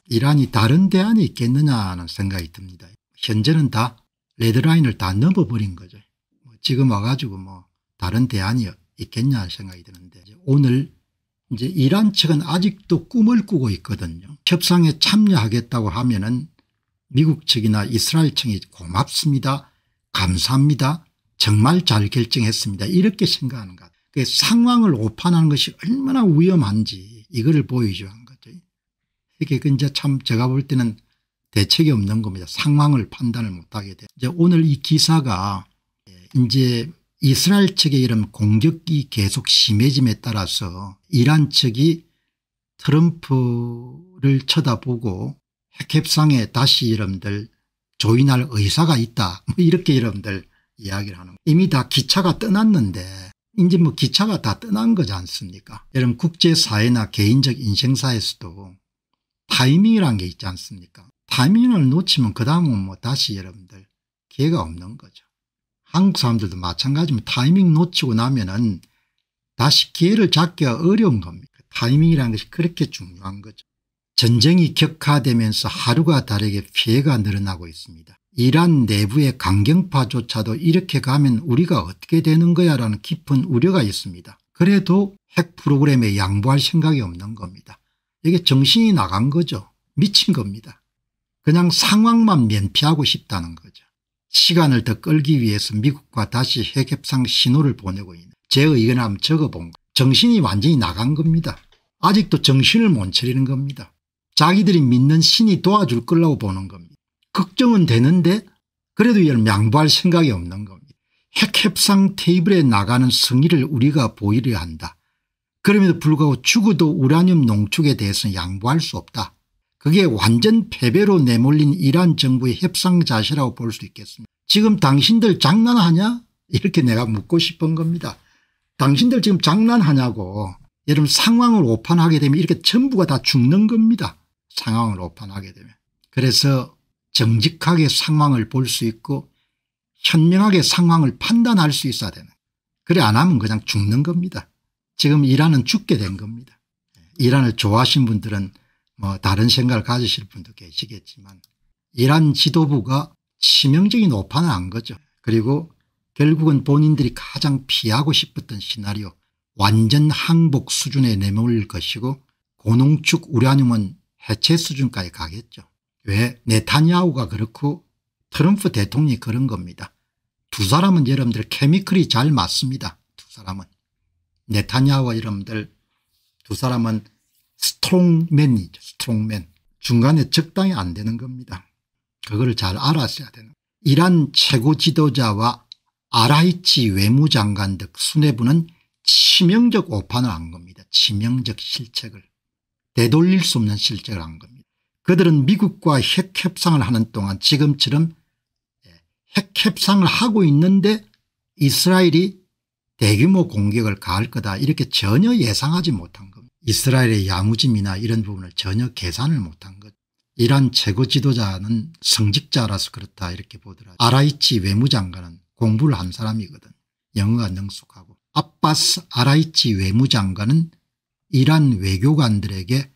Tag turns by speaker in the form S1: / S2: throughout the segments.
S1: 이란이 다른 대안이 있겠느냐 하는 생각이 듭니다. 현재는 다 레드라인을 다 넘어버린 거죠. 지금 와가지고 다른 대안이 있겠냐 하는 생각이 드는데, 오늘 이제 이란 측은 아직도 꿈을 꾸고 있거든요. 협상에 참여하겠다고 하면은 미국 측이나 이스라엘 측이 고맙습니다, 감사합니다, 정말 잘 결정했습니다, 이렇게 생각하는 것 같아요. 상황을 오판하는 것이 얼마나 위험한지 이거를 보여주는 거죠. 이게 이제 참 제가 볼 때는 대책이 없는 겁니다. 상황을 판단을 못하게 돼. 이제 오늘 이 기사가 이제 이스라엘 측의 이런 공격이 계속 심해짐에 따라서 이란 측이 트럼프를 쳐다보고 핵협상에 다시 여러분들 조인할 의사가 있다, 이렇게 여러분들 이야기를 하는 거예요. 이미 다 기차가 떠났는데 이제 기차가 다 떠난 거지 않습니까? 여러분 국제사회나 개인적 인생사에서도 타이밍이라는 게 있지 않습니까? 타이밍을 놓치면 그 다음은 다시 여러분들 기회가 없는 거죠. 한국 사람들도 마찬가지면 타이밍 놓치고 나면은 다시 기회를 잡기가 어려운 겁니다. 타이밍이라는 것이 그렇게 중요한 거죠. 전쟁이 격화되면서 하루가 다르게 피해가 늘어나고 있습니다. 이란 내부의 강경파조차도 이렇게 가면 우리가 어떻게 되는 거야 라는 깊은 우려가 있습니다. 그래도 핵 프로그램에 양보할 생각이 없는 겁니다. 이게 정신이 나간 거죠. 미친 겁니다. 그냥 상황만 면피하고 싶다는 거죠. 시간을 더 끌기 위해서 미국과 다시 핵협상 신호를 보내고 있는, 제 의견을 한번 적어본 거. 정신이 완전히 나간 겁니다. 아직도 정신을 못 차리는 겁니다. 자기들이 믿는 신이 도와줄 거라고 보는 겁니다. 걱정은 되는데 그래도 양보할 생각이 없는 겁니다. 핵협상 테이블에 나가는 승리를 우리가 보이려 한다. 그럼에도 불구하고 죽어도 우라늄 농축에 대해서는 양보할 수 없다. 그게 완전 패배로 내몰린 이란 정부의 협상 자세라고 볼 수 있겠습니다. 지금 당신들 장난하냐? 이렇게 내가 묻고 싶은 겁니다. 당신들 지금 장난하냐고. 여러분 상황을 오판하게 되면 이렇게 전부가 다 죽는 겁니다. 상황을 오판하게 되면. 그래서 정직하게 상황을 볼 수 있고 현명하게 상황을 판단할 수 있어야 되는. 그래 안 하면 그냥 죽는 겁니다. 지금 이란은 죽게 된 겁니다. 이란을 좋아하시는 분들은 다른 생각을 가지실 분도 계시겠지만 이란 지도부가 치명적인 오판을 한 거죠. 그리고 결국은 본인들이 가장 피하고 싶었던 시나리오, 완전 항복 수준에 내몰릴 것이고 고농축 우라늄은 해체 수준까지 가겠죠. 왜? 네타냐후가 그렇고 트럼프 대통령이 그런 겁니다. 두 사람은 여러분들 케미컬이 잘 맞습니다. 두 사람은. 네타냐후와 여러분들 두 사람은 스트롱맨이죠. 스트롱맨. 중간에 적당히 안 되는 겁니다. 그거를 잘 알았어야 되는. 이란 최고 지도자와 아라이치 외무장관 등 수뇌부는 치명적 오판을 한 겁니다. 치명적 실책을. 되돌릴 수 없는 실책을 한 겁니다. 그들은 미국과 핵협상을 하는 동안 지금처럼 핵협상을 하고 있는데 이스라엘이 대규모 공격을 가할 거다 이렇게 전혀 예상하지 못한 겁니다. 이스라엘의 야무짐이나 이런 부분을 전혀 계산을 못한 것. 이란 최고 지도자는 성직자라서 그렇다 이렇게 보더라도 아라이치 외무장관은 공부를 한 사람이거든. 영어가 능숙하고. 아바스 아라이치 외무장관은 이란 외교관들에게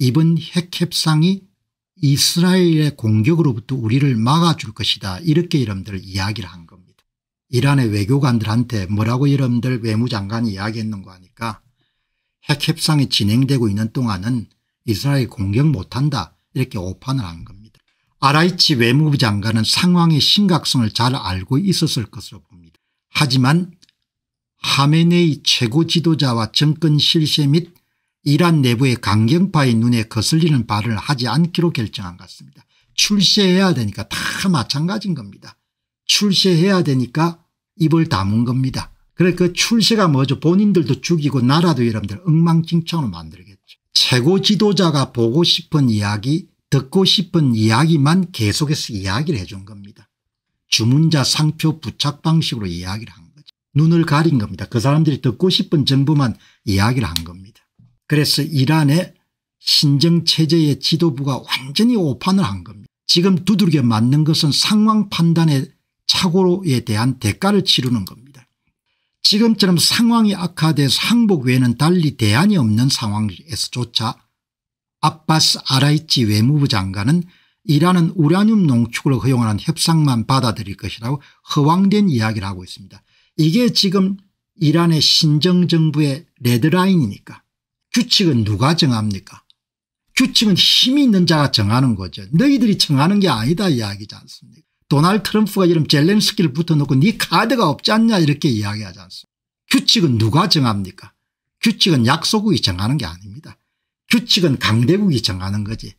S1: 이번 핵협상이 이스라엘의 공격으로부터 우리를 막아줄 것이다 이렇게 여러분들 이야기를 한 겁니다. 이란의 외교관들한테 뭐라고 여러분들 외무장관이 이야기했는가 하니까 핵협상이 진행되고 있는 동안은 이스라엘이 공격 못한다 이렇게 오판을 한 겁니다. 아라이치 외무부 장관은 상황의 심각성을 잘 알고 있었을 것으로 봅니다. 하지만 하메네이 최고 지도자와 정권 실세 및 이란 내부의 강경파의 눈에 거슬리는 발언을 하지 않기로 결정한 것 같습니다. 출세해야 되니까 다 마찬가지인 겁니다. 출세해야 되니까 입을 다문 겁니다. 그래 그 출세가 뭐죠? 본인들도 죽이고 나라도 여러분들 엉망진창으로 만들겠죠. 최고 지도자가 보고 싶은 이야기, 듣고 싶은 이야기만 계속해서 이야기를 해준 겁니다. 주문자 상표 부착 방식으로 이야기를 한 거죠. 눈을 가린 겁니다. 그 사람들이 듣고 싶은 정보만 이야기를 한 겁니다. 그래서 이란의 신정체제의 지도부가 완전히 오판을 한 겁니다. 지금 두들겨 맞는 것은 상황 판단의 착오에 대한 대가를 치르는 겁니다. 지금처럼 상황이 악화돼서 항복 외에는 달리 대안이 없는 상황에서조차 아바스 아라이치 외무부 장관은 이란은 우라늄 농축을 허용하는 협상만 받아들일 것이라고 허황된 이야기를 하고 있습니다. 이게 지금 이란의 신정정부의 레드라인이니까. 규칙은 누가 정합니까? 규칙은 힘이 있는 자가 정하는 거죠. 너희들이 정하는 게 아니다 이야기지 않습니까? 도널드 트럼프가 이런 젤렌스키를 붙어놓고 네 카드가 없지 않냐 이렇게 이야기하지 않습니까? 규칙은 누가 정합니까? 규칙은 약소국이 정하는 게 아닙니다. 규칙은 강대국이 정하는 거지.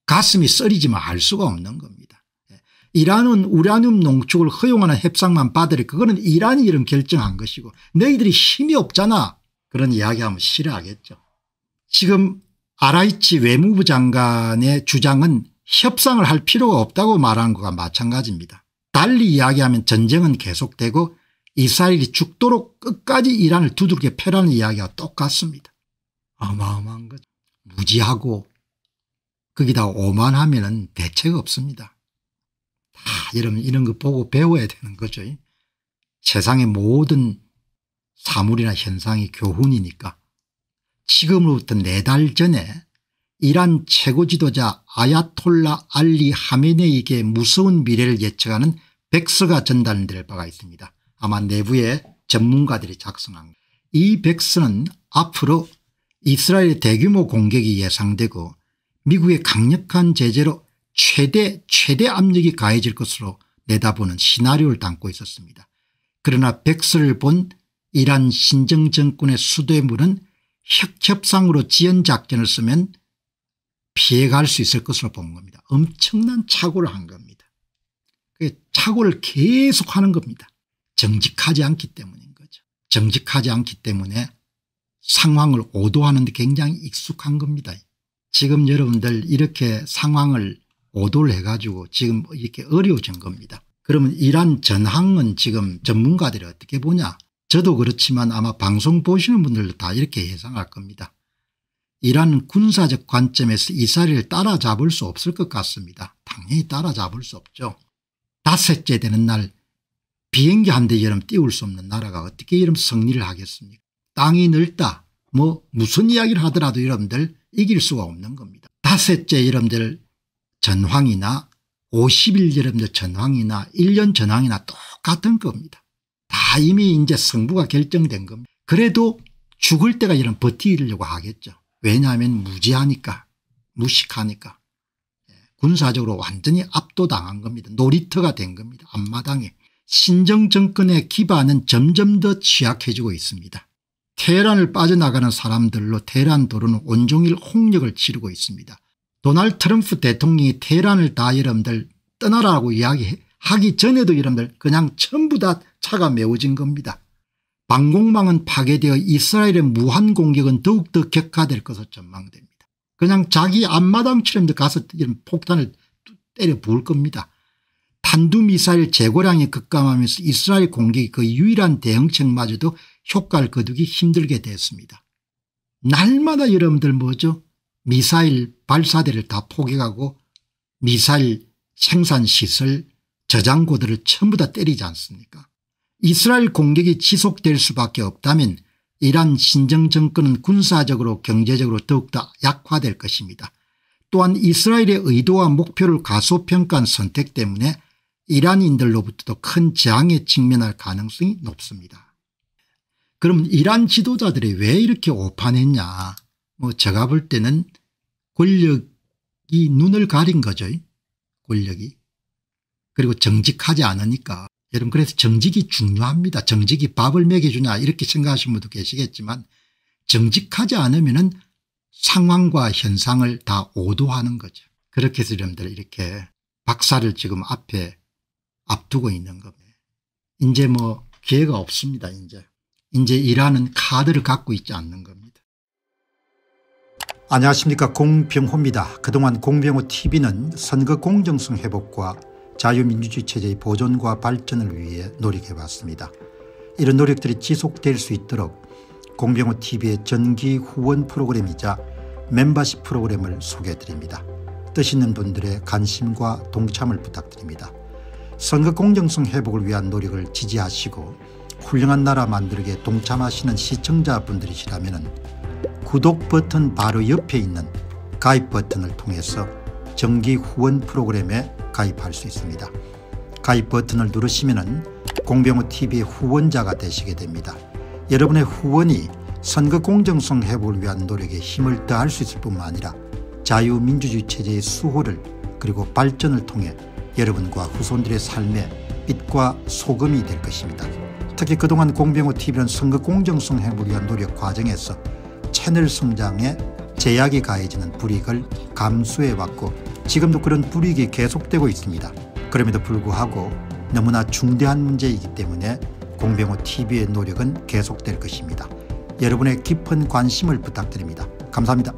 S1: 가슴이 썰이지만 알 수가 없는 겁니다. 이란은 우라늄 농축을 허용하는 협상만 받으리 그거는 이란이 이런 결정한 것이고 너희들이 힘이 없잖아. 그런 이야기하면 싫어하겠죠. 지금 아라이치 외무부 장관의 주장은 협상을 할 필요가 없다고 말하는 것과 마찬가지입니다. 달리 이야기하면 전쟁은 계속되고 이스라엘이 죽도록 끝까지 이란을 두들겨 패라는 이야기와 똑같습니다. 어마어마한 거죠. 무지하고 거기다 오만하면 대책 없습니다. 다 이런 거 보고 배워야 되는 거죠. 세상의 모든 사물이나 현상이 교훈이니까. 지금으로부터 4달 전에 이란 최고 지도자 아야톨라 알리 하메네이에게 무서운 미래를 예측하는 백서가 전달될 바가 있습니다. 아마 내부의 전문가들이 작성한 이 백서는 앞으로 이스라엘의 대규모 공격이 예상되고 미국의 강력한 제재로 최대 압력이 가해질 것으로 내다보는 시나리오를 담고 있었습니다. 그러나 백서를 본 이란 신정정권의 수뇌부는 협상으로 지연작전을 쓰면 피해갈 수 있을 것으로 본 겁니다. 엄청난 착오를 한 겁니다. 착오를 계속하는 겁니다. 정직하지 않기 때문인 거죠. 정직하지 않기 때문에 상황을 오도하는 데 굉장히 익숙한 겁니다. 지금 여러분들 이렇게 상황을 오도를 해가지고 지금 이렇게 어려워진 겁니다. 그러면 이란 전황은 지금 전문가들이 어떻게 보냐. 저도 그렇지만 아마 방송 보시는 분들도 다 이렇게 예상할 겁니다. 이란은 군사적 관점에서 이스라엘을 따라잡을 수 없을 것 같습니다. 당연히 따라잡을 수 없죠. 닷새째 되는 날 비행기 한 대처럼 띄울 수 없는 나라가 어떻게 이런 승리를 하겠습니까? 땅이 넓다 뭐 무슨 이야기를 하더라도 여러분들 이길 수가 없는 겁니다. 닷새째 여러분들 전황이나 50일 여러분들 전황이나 1년 전황이나 똑같은 겁니다. 다 이미 이제 승부가 결정된 겁니다. 그래도 죽을 때가 이런 버티려고 하겠죠. 왜냐하면 무지하니까 무식하니까 군사적으로 완전히 압도당한 겁니다. 놀이터가 된 겁니다. 앞마당에. 신정정권의 기반은 점점 더 취약해지고 있습니다. 테헤란을 빠져나가는 사람들로 테헤란 도로는 온종일 홍역을 치르고 있습니다. 도널드 트럼프 대통령이 테헤란을 다 여러분들 떠나라고 이야기하기 전에도 여러분들 그냥 전부 다 차가 메워진 겁니다. 방공망은 파괴되어 이스라엘의 무한 공격은 더욱더 격화될 것으로 전망됩니다. 그냥 자기 앞마당처럼 가서 이런 폭탄을 때려 부을 겁니다. 탄두미사일 재고량이 급감하면서 이스라엘 공격이 그 유일한 대응책마저도 효과를 거두기 힘들게 됐습니다. 날마다 여러분들 뭐죠? 미사일 발사대를 다 포격하고 미사일 생산시설 저장고들을 전부 다 때리지 않습니까? 이스라엘 공격이 지속될 수밖에 없다면 이란 신정정권은 군사적으로 경제적으로 더욱더 약화될 것입니다. 또한 이스라엘의 의도와 목표를 가소평가한 선택 때문에 이란인들로부터도 큰 저항에 직면할 가능성이 높습니다. 그럼 이란 지도자들이 왜 이렇게 오판했냐. 뭐 제가 볼 때는 권력이 눈을 가린 거죠. 권력이. 그리고 정직하지 않으니까. 여러분 그래서 정직이 중요합니다. 정직이 밥을 먹여주냐 이렇게 생각하시는 분도 계시겠지만 정직하지 않으면은 상황과 현상을 다 오도하는 거죠. 그렇게 해서 여러분들 이렇게 박살을 지금 앞에 앞두고 있는 겁니다. 이제 뭐 기회가 없습니다. 이제 이란은 카드를 갖고 있지 않는 겁니다. 안녕하십니까, 공병호입니다. 그동안 공병호TV는 선거 공정성 회복과 자유민주주의 체제의 보존과 발전을 위해 노력해왔습니다. 이런 노력들이 지속될 수 있도록 공병호TV의 정기 후원 프로그램이자 멤버십 프로그램을 소개해드립니다. 뜻 있는 분들의 관심과 동참을 부탁드립니다. 선거 공정성 회복을 위한 노력을 지지하시고 훌륭한 나라 만들기에 동참하시는 시청자분들이시라면 구독 버튼 바로 옆에 있는 가입 버튼을 통해서 정기 후원 프로그램에 가입할 수 있습니다. 가입 버튼을 누르시면 공병호TV의 후원자가 되시게 됩니다. 여러분의 후원이 선거 공정성 회복을 위한 노력에 힘을 더할 수 있을 뿐만 아니라 자유민주주의 체제의 수호를 그리고 발전을 통해 여러분과 후손들의 삶에 빛과 소금이 될 것입니다. 특히 그동안 공병호TV는 선거 공정성 회복을 위한 노력 과정에서 채널 성장에 제약이 가해지는 불이익을 감수해왔고 지금도 그런 불이익이 계속되고 있습니다. 그럼에도 불구하고 너무나 중대한 문제이기 때문에 공병호TV의 노력은 계속될 것입니다. 여러분의 깊은 관심을 부탁드립니다. 감사합니다.